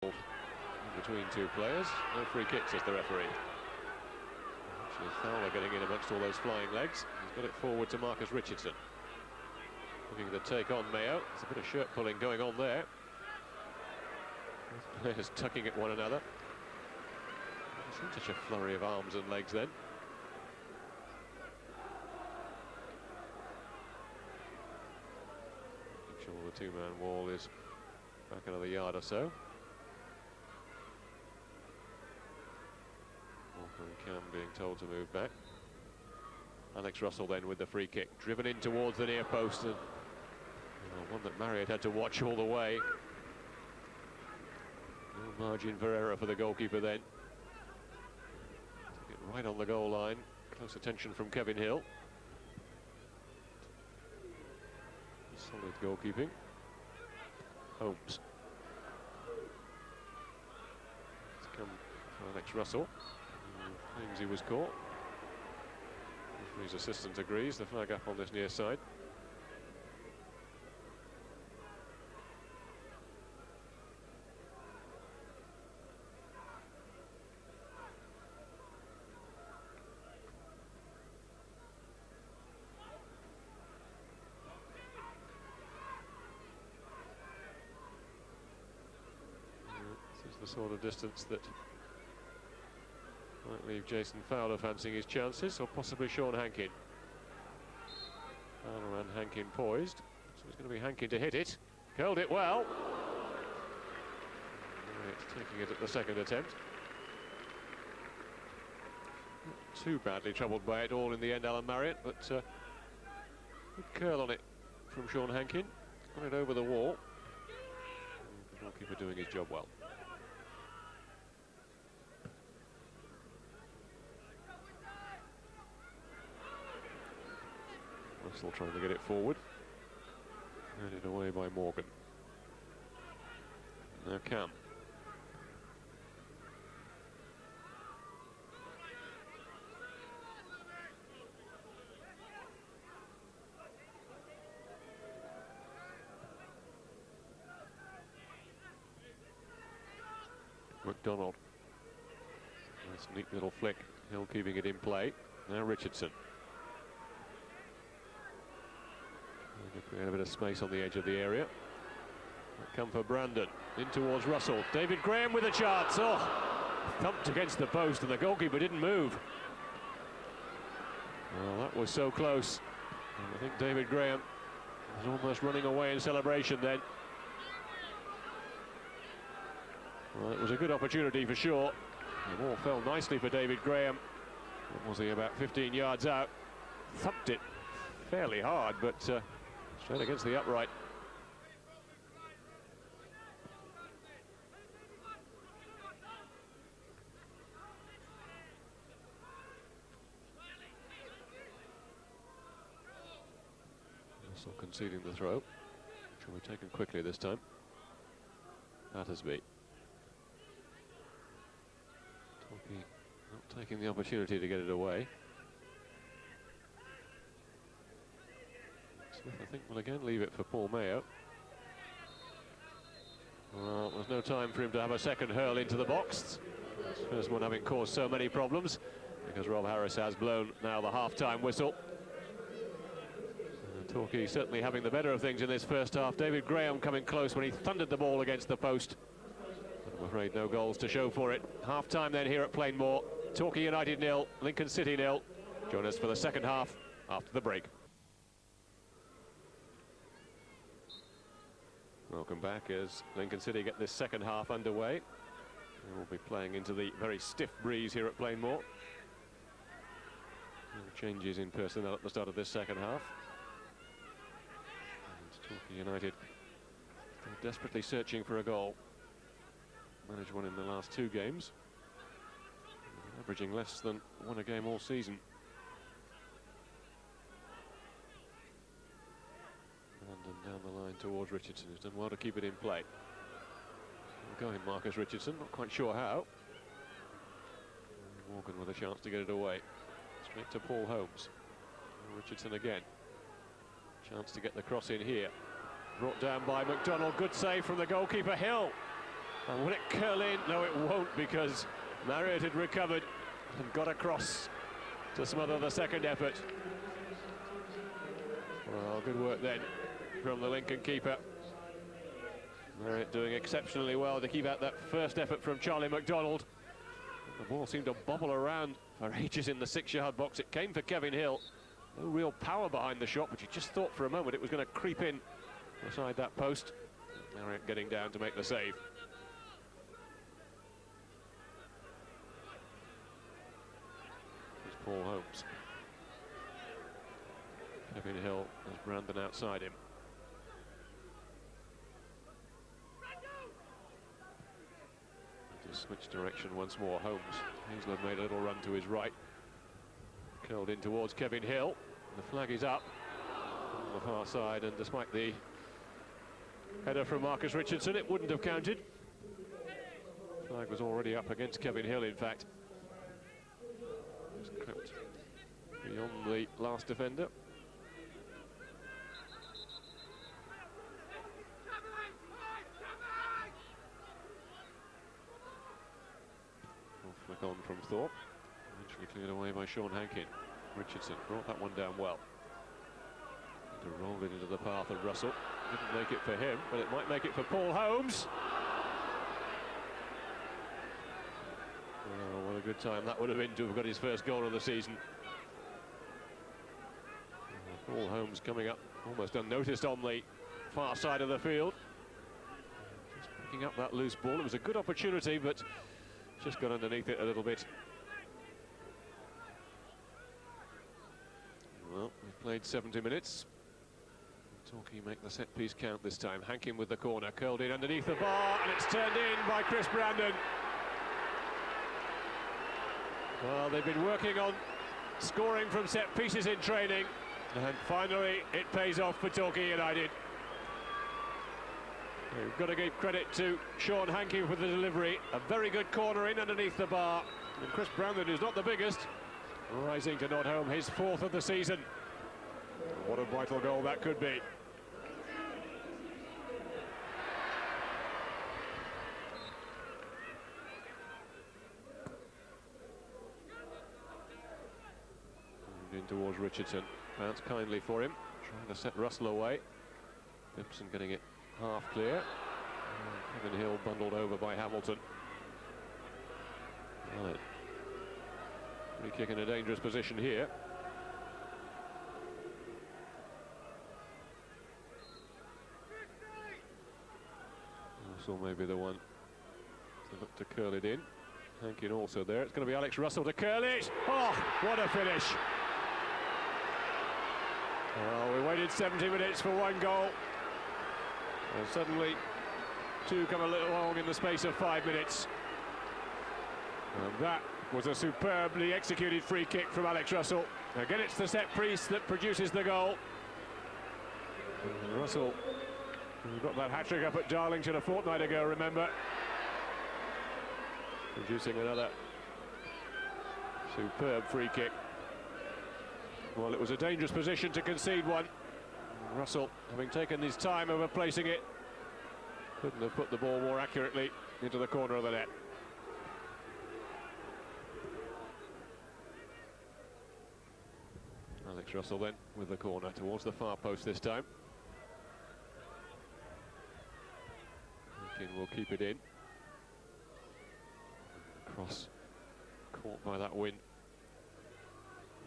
between two players. No free kicks, says the referee. Actually, Fowler getting in amongst all those flying legs. He's got it forward to Marcus Richardson. Looking to take on Mayo. There's a bit of shirt pulling going on there. Both players tugging at one another. Not such a flurry of arms and legs then. Make sure the two-man wall is back another yard or so. Walker and Cam being told to move back. Alex Russell then with the free kick, driven in towards the near post, and one that Marriott had to watch all the way. No margin for error for the goalkeeper then. Took it right on the goal line. Close attention from Kevin Hill. Solid goalkeeping. Holmes. It's come for Alex Russell. Claims he was caught. His assistant agrees. The flag up on this near side. This is the sort of distance that might leave Jason Fowler fancying his chances, or possibly Sean Hankin. Fowler and Hankin poised, so it's going to be Hankin to hit it. Curled it well. It's taking it at the second attempt. Not too badly troubled by it all in the end, Alan Marriott, but good curl on it from Sean Hankin. Got it over the wall. The goalkeeper doing his job well. Russell trying to get it forward. Handed away by Morgan. Now Cam. McDonald. Nice neat little flick. Hill keeping it in play. Now Richardson. Create a bit of space on the edge of the area. Come for Brandon, in towards Russell. David Graham with a chance. Oh, thumped against the post and the goalkeeper didn't move. Well, that was so close. And I think David Graham was almost running away in celebration then. Well, it was a good opportunity for sure. The ball fell nicely for David Graham. What was he, about 15 yards out? Thumped it fairly hard, but straight against the upright. Russell conceding the throw, which will be taken quickly this time. Battersby. Torquay not taking the opportunity to get it away. Smith, I think, will again leave it for Paul Mayo. Well, there's no time for him to have a second hurl into the box. This first one having caused so many problems, because Rob Harris has blown now the half-time whistle. Torquay certainly having the better of things in this first half. David Graham coming close when he thundered the ball against the post. But I'm afraid no goals to show for it. Half-time then here at Plainmoor. Torquay United 0, Lincoln City 0. Join us for the second half after the break. Welcome back as Lincoln City get this second half underway. They will be playing into the very stiff breeze here at Plainmoor. No changes in personnel at the start of this second half. And Torquay United still desperately searching for a goal. Managed one in the last two games. Averaging less than one a game all season. Down the line towards Richardson, who's done well to keep it in play. Going Marcus Richardson, not quite sure how. Morgan with a chance to get it away. Straight to Paul Holmes. Richardson again. Chance to get the cross in here. Brought down by McDonald. Good save from the goalkeeper, Hill. And will it curl in? No, it won't, because Marriott had recovered and got across to smother the second effort. Well, good work then from the Lincoln keeper. Marriott doing exceptionally well to keep out that first effort from Charlie McDonald. The ball seemed to bobble around for ages in the 6-yard box. It came for Kevin Hill. No real power behind the shot, but you just thought for a moment it was going to creep in beside that post. Marriott getting down to make the save. Here's Paul Holmes. Kevin Hill has Brandon outside him. To switch direction once more, Holmes. Hazel made a little run to his right. Curled in towards Kevin Hill. The flag is up on the far side, and despite the header from Marcus Richardson, it wouldn't have counted. Flag was already up against Kevin Hill, in fact. Just crept beyond the last defender. Flick on from Thorpe. Eventually cleared away by Sean Hankin. Richardson brought that one down well. To roll it into the path of Russell. Didn't make it for him, but it might make it for Paul Holmes. Oh, what a good time that would have been to have got his first goal of the season. Paul Holmes coming up almost unnoticed on the far side of the field. Just picking up that loose ball. It was a good opportunity, but just got underneath it a little bit. Well, we've played 70 minutes. Torquay make the set piece count this time. Hankin with the corner, curled in underneath the bar, and it's turned in by Chris Brandon. Well, they've been working on scoring from set pieces in training, and finally it pays off for Torquay United. We've got to give credit to Sean Hankin for the delivery. A very good corner in underneath the bar. And Chris Brandon, who's not the biggest, rising to nod home his 4th of the season. What a vital goal that could be. In towards Richardson. Bounce kindly for him. Trying to set Russell away. Gibson getting it half clear. Kevin Hill bundled over by Hamilton. Well, free kick in a dangerous position here. Russell may be the one to look to curl it in. Hankin also there. It's going to be Alex Russell to curl it. Oh, what a finish. Well, we waited 70 minutes for one goal. And suddenly, two come a little long in the space of 5 minutes. And that was a superbly executed free kick from Alex Russell. Again, it's the set piece that produces the goal. And Russell, who got that hat-trick up at Darlington a fortnight ago, remember, producing another superb free kick. Well, it was a dangerous position to concede one. Russell, having taken his time over placing it, couldn't have put the ball more accurately into the corner of the net. Alex Russell then with the corner towards the far post this time. Hankin will keep it in. Cross caught by that win.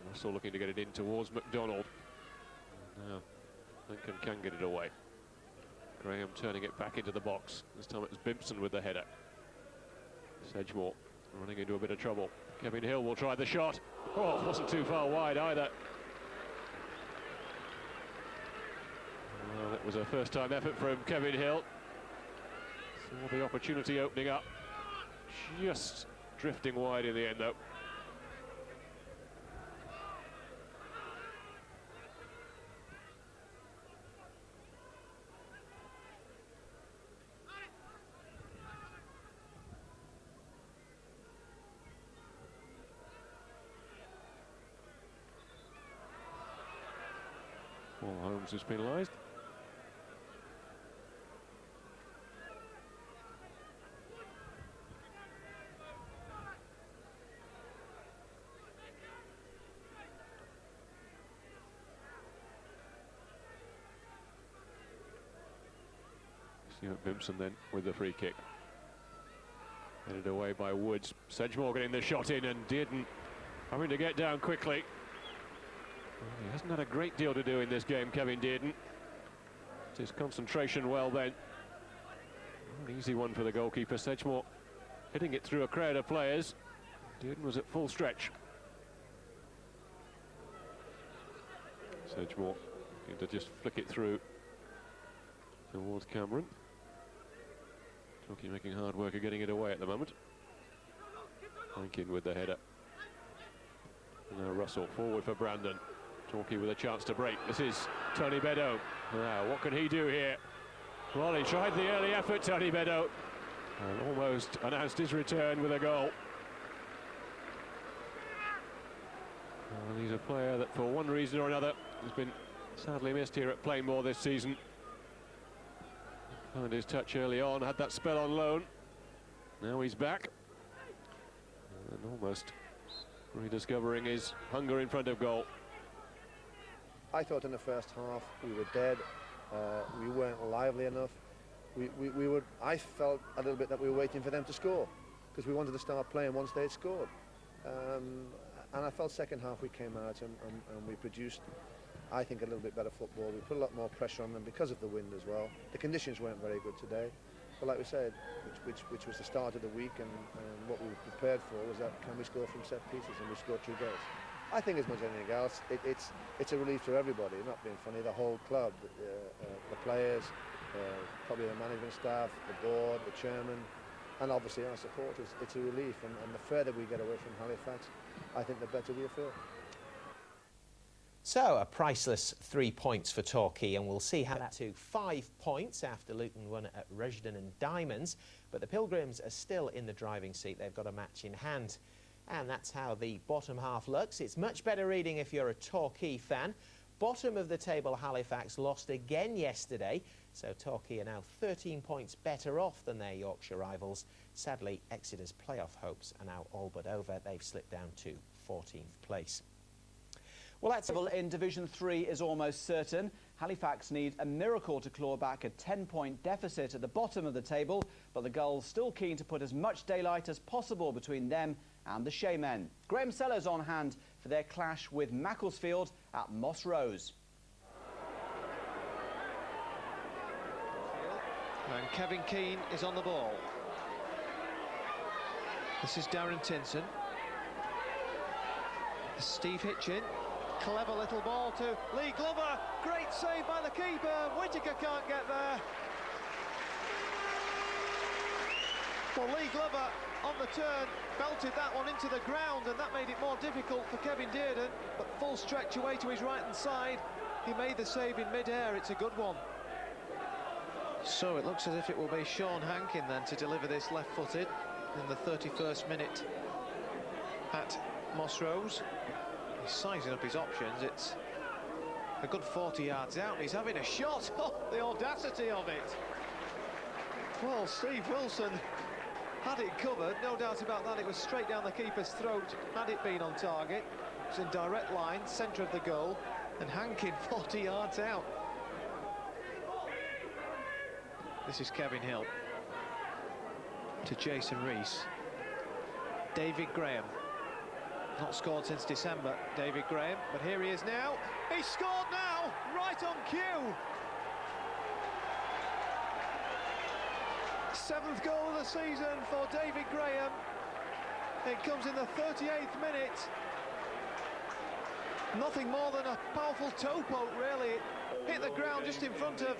Russell looking to get it in towards McDonald. Now Lincoln can get it away. Graham turning it back into the box. This time it was Bimpson with the header. Sedgemore running into a bit of trouble. Kevin Hill will try the shot. Oh, it wasn't too far wide either. Well, it was a first-time effort from Kevin Hill. Saw the opportunity opening up. Just drifting wide in the end, though. Paul Holmes is penalised. Stuart Bimpson then with the free kick. Headed away by Woods. Sedgemore getting the shot in, and Dearden having to get down quickly. Well, he hasn't had a great deal to do in this game, Kevin Dearden. It's his concentration well then. An easy one for the goalkeeper. Sedgemore hitting it through a crowd of players. Dearden was at full stretch. Sedgemore going to just flick it through towards Cameron. Torquay making hard work of getting it away at the moment. Hankin with the header. And now Russell forward for Brandon. Torquay with a chance to break. This is Tony Beddoe. Now, what can he do here? Well, he tried the early effort, Tony Beddoe, and almost announced his return with a goal. Well, he's a player that, for one reason or another, has been sadly missed here at Plainmoor this season. Found his touch early on, had that spell on loan. Now he's back. And almost rediscovering his hunger in front of goal. I thought in the first half we were dead. We weren't lively enough. I felt a little bit that we were waiting for them to score, because we wanted to start playing once they had scored. And I felt second half we came out and we produced, I think, a little bit better football. We put a lot more pressure on them because of the wind as well. The conditions weren't very good today, but like we said, which was the start of the week, and what we were prepared for was that, can we score from set pieces, and we scored 2 goals. I think as much as anything else, it's a relief to everybody, not being funny, the whole club, the players, probably the management staff, the board, the chairman, and obviously our supporters. It's a relief, and the further we get away from Halifax, I think the better we feel. So, a priceless 3 points for Torquay, and we'll see how that to 5 points after Luton won at Rushden and Diamonds. But the Pilgrims are still in the driving seat. They've got a match in hand. And that's how the bottom half looks. It's much better reading if you're a Torquay fan. Bottom of the table, Halifax lost again yesterday, so Torquay are now 13 points better off than their Yorkshire rivals. Sadly, Exeter's playoff hopes are now all but over. They've slipped down to 14th place. Well, that's in Division 3 is almost certain. Halifax need a miracle to claw back a 10-point deficit at the bottom of the table, but the Gulls still keen to put as much daylight as possible between them and the Shamen. Graham Sellers on hand for their clash with Macclesfield at Moss Rose. And Kevin Keane is on the ball. This is Darren Tinson. Steve Hitchin. Clever little ball to Lee Glover. Great save by the keeper. Whittaker can't get there. Well, Lee Glover on the turn belted that one into the ground, and that made it more difficult for Kevin Dearden. But full stretch away to his right-hand side. He made the save in mid-air. It's a good one. So it looks as if it will be Sean Hankin then to deliver this left-footed in the 31st minute at Moss Rose. He's sizing up his options. It's a good 40 yards out. He's having a shot. Oh, the audacity of it. Well, Steve Wilson had it covered, no doubt about that. It was straight down the keeper's throat had it been on target. It was in direct line, centre of the goal, and Hankin 40 yards out. This is Kevin Hill to Jason Rees. David Graham. Not scored since December, David Graham, but here he is now. He scored now, right on cue. 7th goal of the season for David Graham. It comes in the 38th minute. Nothing more than a powerful toe poke, really. It hit the ground just in front of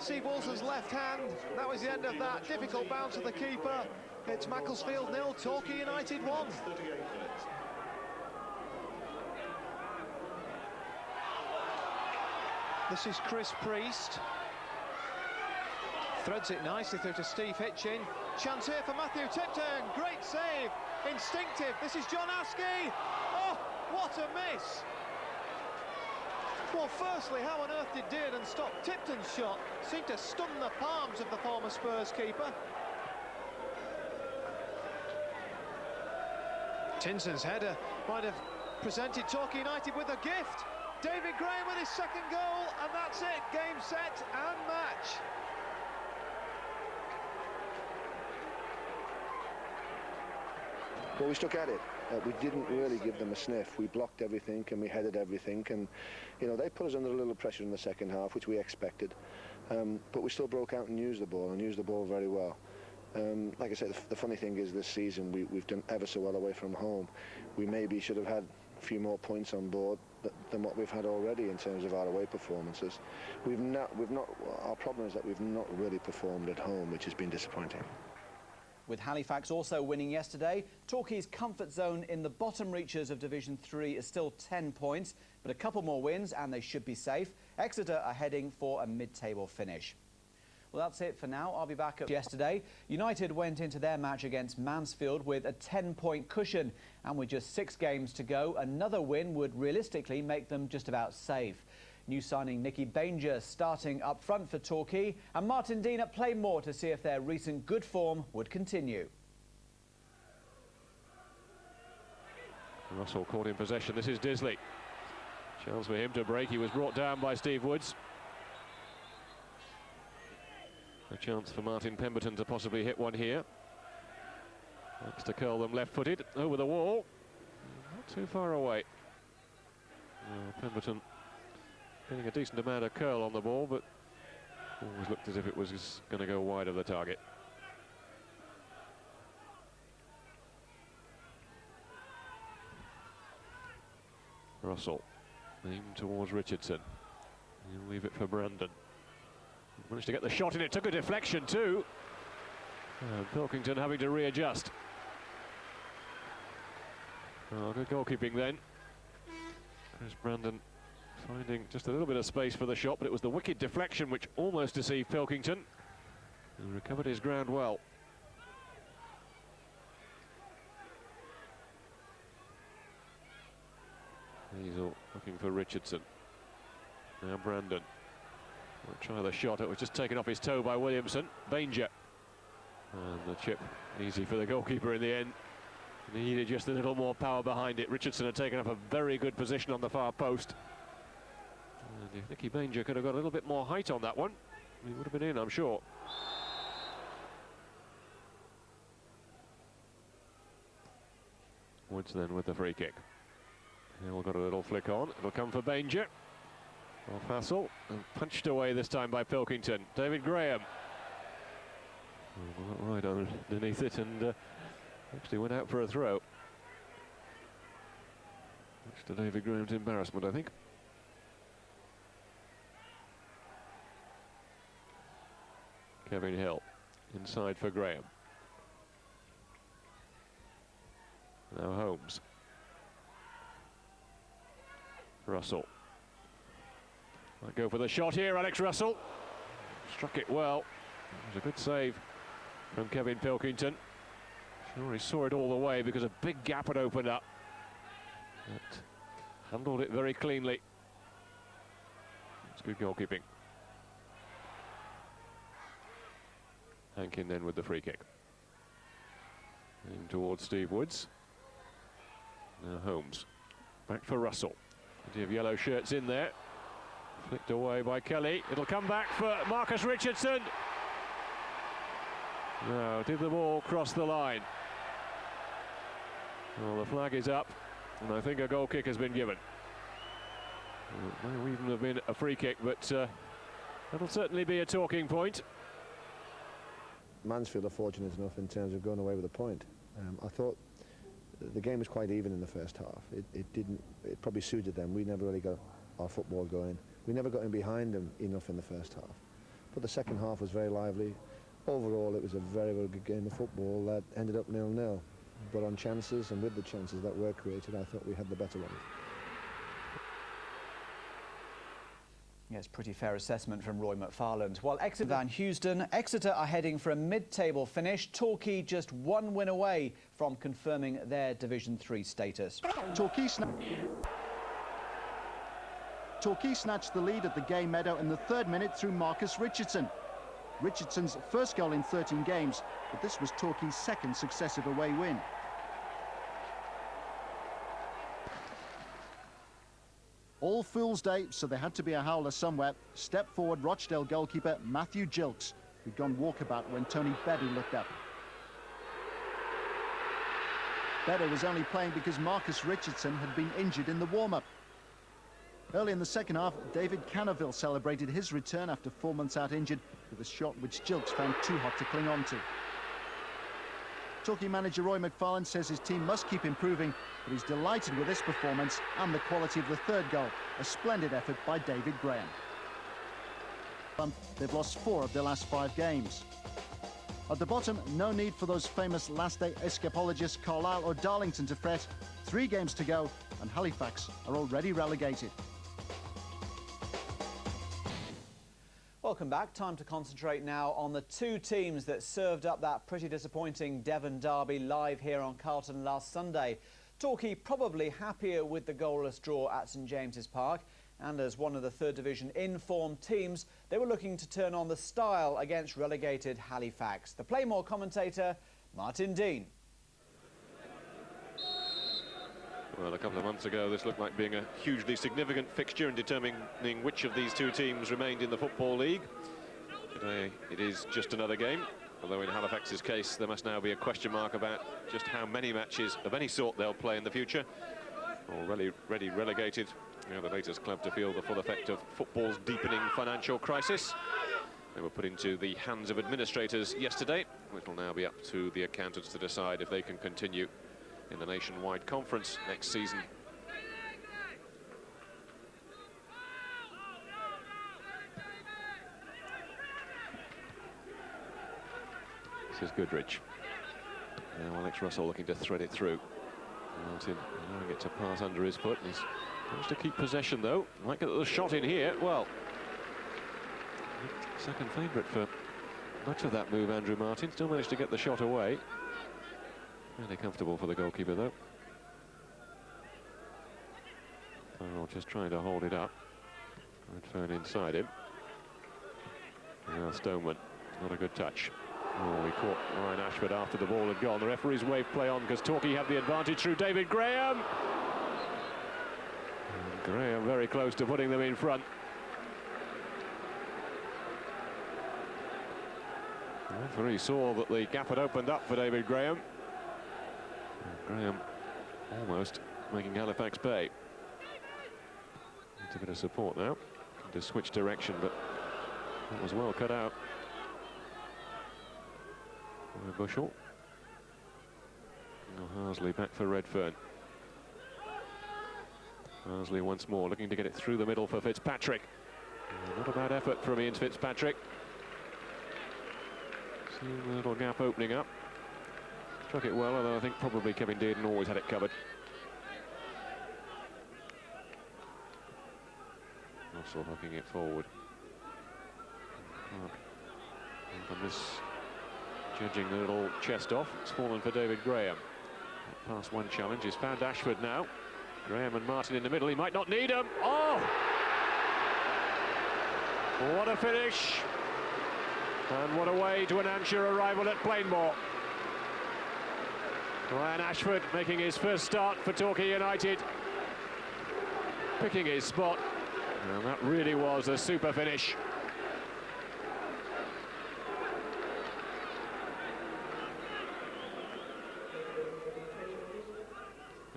Steve Wilson's left hand. That was the end of that. Difficult bounce of the keeper. It's Macclesfield 0, Torquay United 1. This is Chris Priest. Threads it nicely through to Steve Hitchin. Chance here for Matthew Tipton. Great save. Instinctive. This is John Askey. Oh, what a miss. Well, firstly, how on earth did Dearden stop Tipton's shot? Seemed to stun the palms of the former Spurs keeper. Tinson's header might have presented Torquay United with a gift. David Graham with his second goal, and that's it. Game, set and match. But we stuck at it. We didn't really give them a sniff. We blocked everything and we headed everything, and you know, they put us under a little pressure in the second half, which we expected. But we still broke out and used the ball very well. Like I said, the funny thing is this season we've done ever so well away from home. We maybe should have had a few more points on board than what we've had already in terms of our away performances. Our problem is that we've not really performed at home, which has been disappointing. With Halifax also winning yesterday, Torquay's comfort zone in the bottom reaches of Division 3 is still 10 points, but a couple more wins and they should be safe. Exeter are heading for a mid-table finish. Well, that's it for now. I'll be back up. Yesterday, United went into their match against Mansfield with a 10-point cushion, and with just 6 games to go, another win would realistically make them just about safe. New signing Nicky Banger starting up front for Torquay, and Martin Dean at Plainmoor to see if their recent good form would continue. Russell caught in possession. This is Disley. Chance for him to break. He was brought down by Steve Woods. A chance for Martin Pemberton to possibly hit one here. Next to curl them left-footed over the wall. Not too far away. Pemberton getting a decent amount of curl on the ball, but always looked as if it was going to go wide of the target. Russell aimed towards Richardson. He'll leave it for Brandon. Managed to get the shot in. It took a deflection too. Pilkington having to readjust. Good goalkeeping then. Chris Brandon finding just a little bit of space for the shot, but it was the wicked deflection which almost deceived Pilkington. He recovered his ground well. Hazel looking for Richardson. Now Brandon. We'll try the shot. It was just taken off his toe by Williamson. Banger. And the chip easy for the goalkeeper in the end. He needed just a little more power behind it. Richardson had taken up a very good position on the far post. And if Nicky Banger could have got a little bit more height on that one, he would have been in, I'm sure. Woods then with the free kick. Hill got a little flick on. It'll come for Banger. Off Hassel, and punched away this time by Pilkington. David Graham. Got right underneath it and actually went out for a throw. Much to David Graham's embarrassment, I think. Kevin Hill inside for Graham. Now Holmes. Russell. Might go for the shot here, Alex Russell. Struck it well. It was a good save from Kevin Pilkington. Sure, he saw it all the way because a big gap had opened up. But handled it very cleanly. It's good goalkeeping. Hankin then with the free kick. In towards Steve Woods. Now Holmes. Back for Russell. Plenty of yellow shirts in there. Flicked away by Kelly. It'll come back for Marcus Richardson. Now, did the ball cross the line? Well, the flag is up, and I think a goal kick has been given. It may even have been a free kick, but that'll certainly be a talking point. Mansfield are fortunate enough in terms of going away with a point. I thought the game was quite even in the first half. It probably suited them. We never really got our football going. We never got in behind them enough in the first half. But the second half was very lively. Overall, it was a very, very good game of football that ended up 0-0. But on chances, and with the chances that were created, I thought we had the better ones. Yes, pretty fair assessment from Roy McFarland. While Exeter Van Houston, Exeter are heading for a mid-table finish. Torquay just 1 win away from confirming their Division 3 status. Torquay snatched the lead at the Gay Meadow in the 3rd minute through Marcus Richardson. Richardson's first goal in 13 games, but this was Torquay's 2nd successive away win. All Fool's Day, so there had to be a howler somewhere. Step forward Rochdale goalkeeper Matthew Gilks, who'd gone walkabout when Tony Bevy looked up. Beddoe was only playing because Marcus Richardson had been injured in the warm-up. Early in the second half, David Canaville celebrated his return after 4 months out injured with a shot which Gilks found too hot to cling on to. Torquay manager Roy McFarlane says his team must keep improving, but he's delighted with this performance and the quality of the third goal, a splendid effort by David Graham. They've lost 4 of their last 5 games. At the bottom, no need for those famous last-day escapologists Carlisle or Darlington to fret. 3 games to go, and Halifax are already relegated. Welcome back. Time to concentrate now on the 2 teams that served up that pretty disappointing Devon derby live here on Carlton last Sunday. Torquay probably happier with the goalless draw at St James's Park, and as one of the third division in-form teams, they were looking to turn on the style against relegated Halifax. The Playmore commentator, Martin Dean. Well, a couple of months ago, this looked like being a hugely significant fixture in determining which of these 2 teams remained in the Football League. Today, it is just another game, although in Halifax's case, there must now be a question mark about just how many matches of any sort they'll play in the future. Already relegated, you know, the latest club to feel the full effect of football's deepening financial crisis. They were put into the hands of administrators yesterday. It will now be up to the accountants to decide if they can continue in the nationwide conference next season. This is Goodrich. Now Alex Russell looking to thread it through. Martin allowing it to pass under his foot. He's managed to keep possession though. Might get the shot in here. Well, second favourite for much of that move, Andrew Martin. Still managed to get the shot away. Really comfortable for the goalkeeper though. Farrell just trying to hold it up. Redfern inside him. Now Stoneman, not a good touch. Oh, he caught Ryan Ashford after the ball had gone. The referee's waved play on because Torquay have the advantage through David Graham. And Graham very close to putting them in front. The referee saw that the gap had opened up for David Graham. And Graham almost making Halifax pay. Needs a bit of support now. To switch direction, but that was well cut out. Bushell. Now Harsley back for Redfern. Harsley once more looking to get it through the middle for Fitzpatrick. Not a bad effort from Ian Fitzpatrick. Seeing the little gap opening up. Struck it well, although I think probably Kevin Dearden always had it covered. Russell hooking it forward. And this judging the little chest off. It's fallen for David Graham. Past one challenge. He's found Ashford now. Graham and Martin in the middle. He might not need him. Oh! What a finish. And what a way to announce your arrival at Plainmoor. Ryan Ashford making his first start for Torquay United. Picking his spot. And that really was a super finish.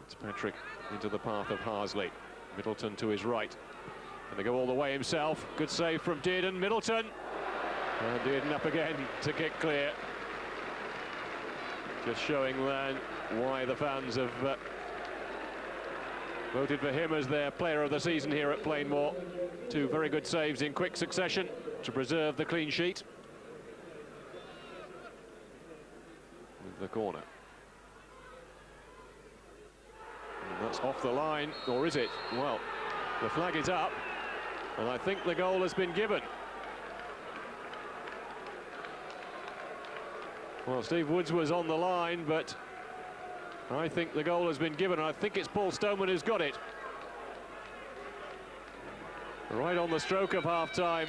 Fitzpatrick into the path of Harsley. Middleton to his right. And they go all the way himself. Good save from Dearden. Middleton. And Dearden up again to kick clear. Just showing then why the fans have voted for him as their player of the season here at Plainmoor. 2 very good saves in quick succession to preserve the clean sheet. With the corner. And that's off the line, or is it? Well, the flag is up, and I think the goal has been given. Well, Steve Woods was on the line, but I think the goal has been given. I think it's Paul Stoneman who's got it. Right on the stroke of half-time.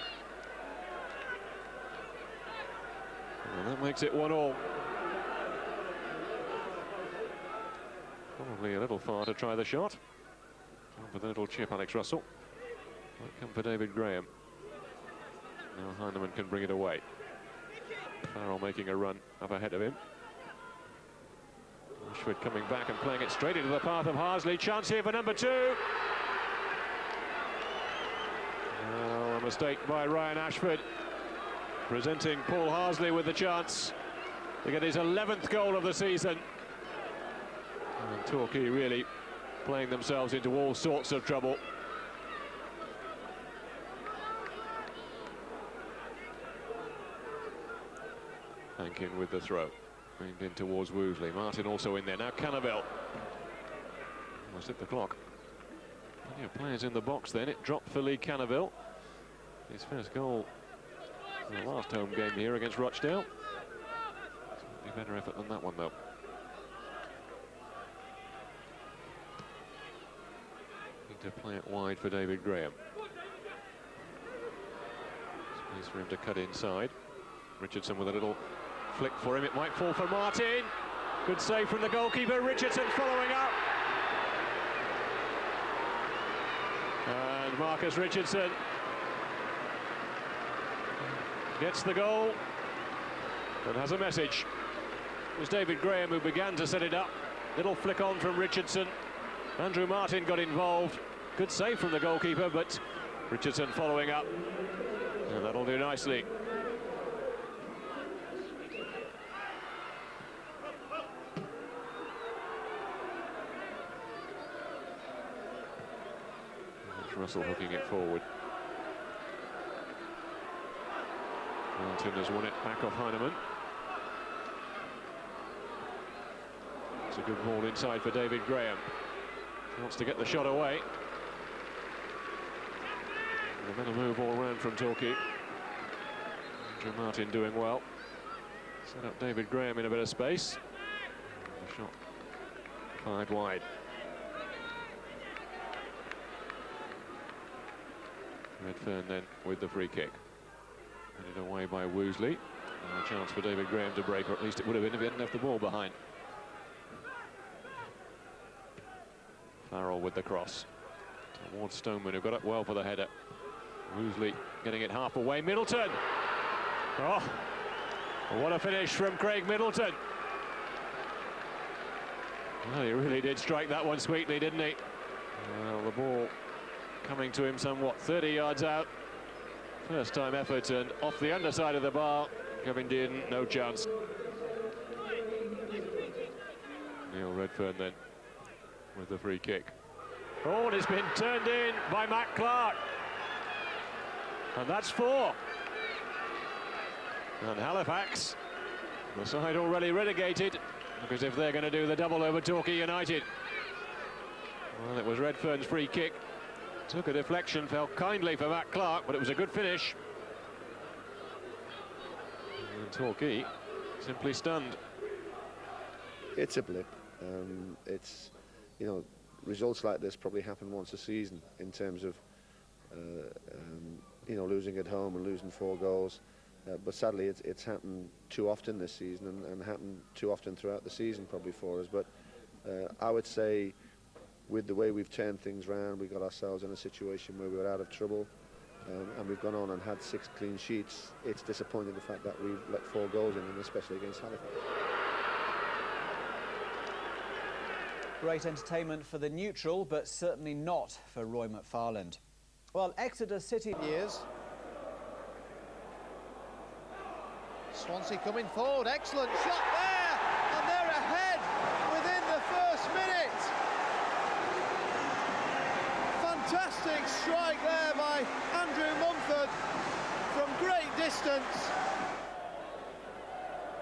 And that makes it 1-1. Probably a little far to try the shot. Come for the little chip, Alex Russell. Might come for David Graham. Now Heinemann can bring it away. Farrell making a run up ahead of him. Ashford coming back and playing it straight into the path of Harsley. Chance here for number 2. Oh, a mistake by Ryan Ashford, presenting Paul Harsley with the chance to get his 11th goal of the season. And Torquay really playing themselves into all sorts of trouble. Hankin with the throw. Bringed in towards Woosley. Martin also in there. Now Cannaville. Almost hit the clock. Plenty of players in the box then. It dropped for Lee Cannaville. His first goal in the last home game here against Rochdale. Slightly better effort than that one though. Need to play it wide for David Graham. Space for him to cut inside. Richardson with a little flick for him. It might fall for Martin. Good save from the goalkeeper. Richardson following up. And Marcus Richardson gets the goal, but has a message. It was David Graham who began to set it up. Little flick on from Richardson. Andrew Martin got involved. Good save from the goalkeeper, but Richardson following up. And that'll do nicely. Russell hooking it forward. Martin has won it back off Heinemann. It's a good ball inside for David Graham. He wants to get the shot away. A better move all round from Torquay. Andrew Martin doing well. Set up David Graham in a bit of space. The shot fired wide. Redfern then with the free kick. Headed away by Woosley. And a chance for David Graham to break, or at least it would have been if he hadn't left the ball behind. Farrell with the cross towards Stoneman, who got up well for the header. Woosley getting it half away. Middleton. Oh, what a finish from Craig Middleton. Well, he really did strike that one sweetly, didn't he? Well, the ball coming to him somewhat 30 yards out. First time effort and off the underside of the bar. Kevin Dearden, no chance. Neil Redfern then with the free kick. Oh, and it's been turned in by Matt Clark. And that's 4. And Halifax, the side already relegated, because if they're going to do the double over Torquay United. Well, it was Redfern's free kick. Took a deflection, fell kindly for Matt Clark, but it was a good finish. And Torquay simply stunned. It's a blip. It's, you know, results like this probably happen once a season in terms of, you know, losing at home and losing 4 goals. But sadly, it's happened too often this season and happened too often throughout the season probably for us. But I would say, with the way we've turned things around, we got ourselves in a situation where we were out of trouble, and we've gone on and had 6 clean sheets. It's disappointing the fact that we've let 4 goals in, and especially against Halifax. Great entertainment for the neutral, but certainly not for Roy McFarland. Well, Exeter City Years. Swansea coming forward, excellent shot there, and they're ahead within the first minute. Fantastic strike there by Andrew Mumford from great distance.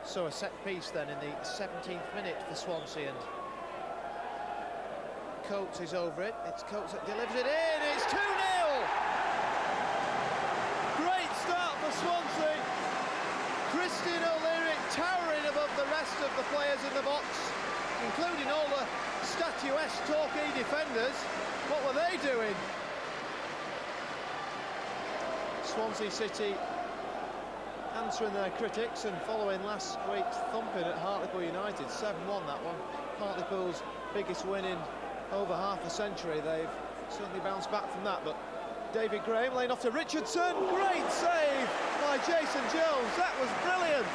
So a set piece then in the 17th minute for Swansea, and Coates is over it. It's Coates that delivers it in. It's 2-0. Great start for Swansea. Christian O'Leary towering above the rest of the players in the box, including all the statuesque Torquay defenders. What were they doing? Swansea City answering their critics and following last week's thumping at Hartlepool United. 7-1 that one. Hartlepool's biggest win in over half a century. They've certainly bounced back from that, but David Graham laying off to Richardson. Great save by Jason Jones. That was brilliant.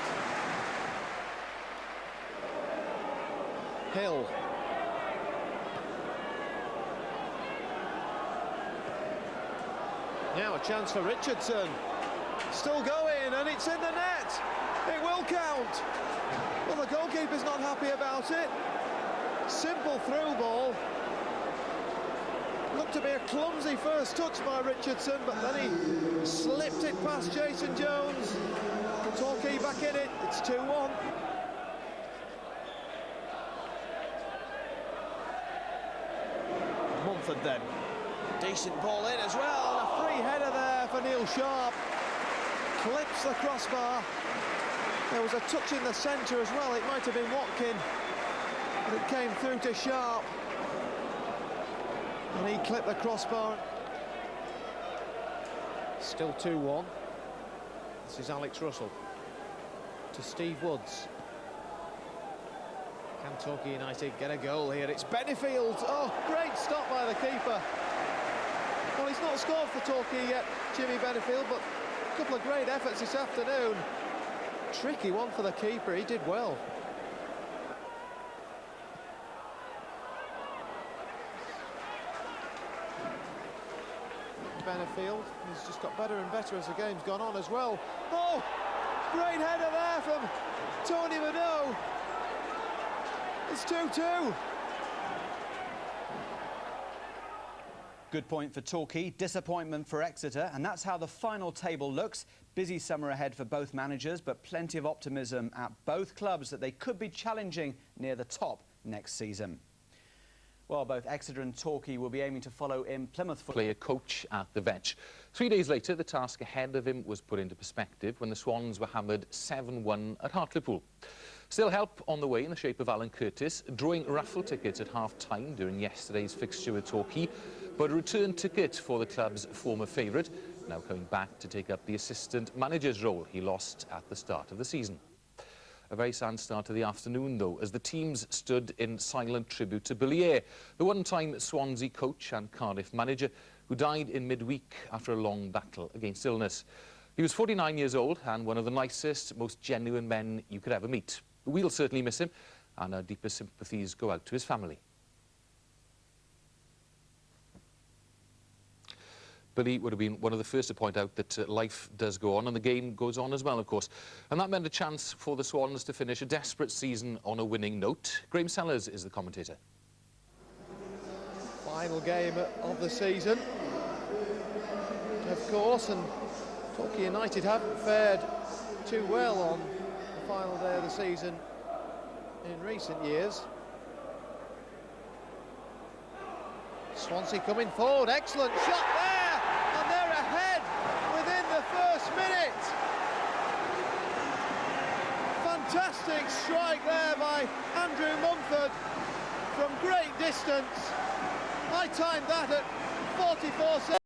Hill. Now a chance for Richardson. Still going, and it's in the net. It will count. Well, the goalkeeper's not happy about it. Simple through ball. Looked to be a clumsy first touch by Richardson, but then he slipped it past Jason Jones. Torquay back in it. It's 2-1. Mumford then. Decent ball in as well, and a free header there for Neil Sharp. Clips the crossbar. There was a touch in the centre as well. It might have been Watkin, but it came through to Sharp. And he clipped the crossbar. Still 2-1. This is Alex Russell to Steve Woods. Can Torquay United get a goal here? It's Benefield. Oh, great stop by the keeper. Well, he's not scored for Torquay yet, Jimmy Benefield, but a couple of great efforts this afternoon. Tricky one for the keeper. He did well. Benefield, he's just got better and better as the game's gone on as well. Oh, great header there from Tony Minogue. It's 2-2. Good point for Torquay, disappointment for Exeter, and that's how the final table looks. Busy summer ahead for both managers, but plenty of optimism at both clubs that they could be challenging near the top next season. Well, both Exeter and Torquay will be aiming to follow in Plymouth. Player coach at the Vetch. 3 days later, the task ahead of him was put into perspective when the Swans were hammered 7-1 at Hartlepool. Still help on the way in the shape of Alan Curtis, drawing raffle tickets at half-time during yesterday's fixture with Torquay, but a return ticket for the club's former favourite, now coming back to take up the assistant manager's role he lost at the start of the season. A very sad start to the afternoon, though, as the teams stood in silent tribute to Billy Ayre, the one-time Swansea coach and Cardiff manager, who died in midweek after a long battle against illness. He was 49 years old and one of the nicest, most genuine men you could ever meet. We'll certainly miss him, and our deepest sympathies go out to his family. Billy would have been one of the first to point out that life does go on, and the game goes on as well, of course. And that meant a chance for the Swans to finish a desperate season on a winning note. Graham Sellers is the commentator. Final game of the season, of course, and Torquay United haven't fared too well on the final day of the season in recent years. Swansea coming forward, excellent shot there, and they're ahead within the first minute. Fantastic strike there by Andrew Mumford from great distance. I timed that at 44 seconds.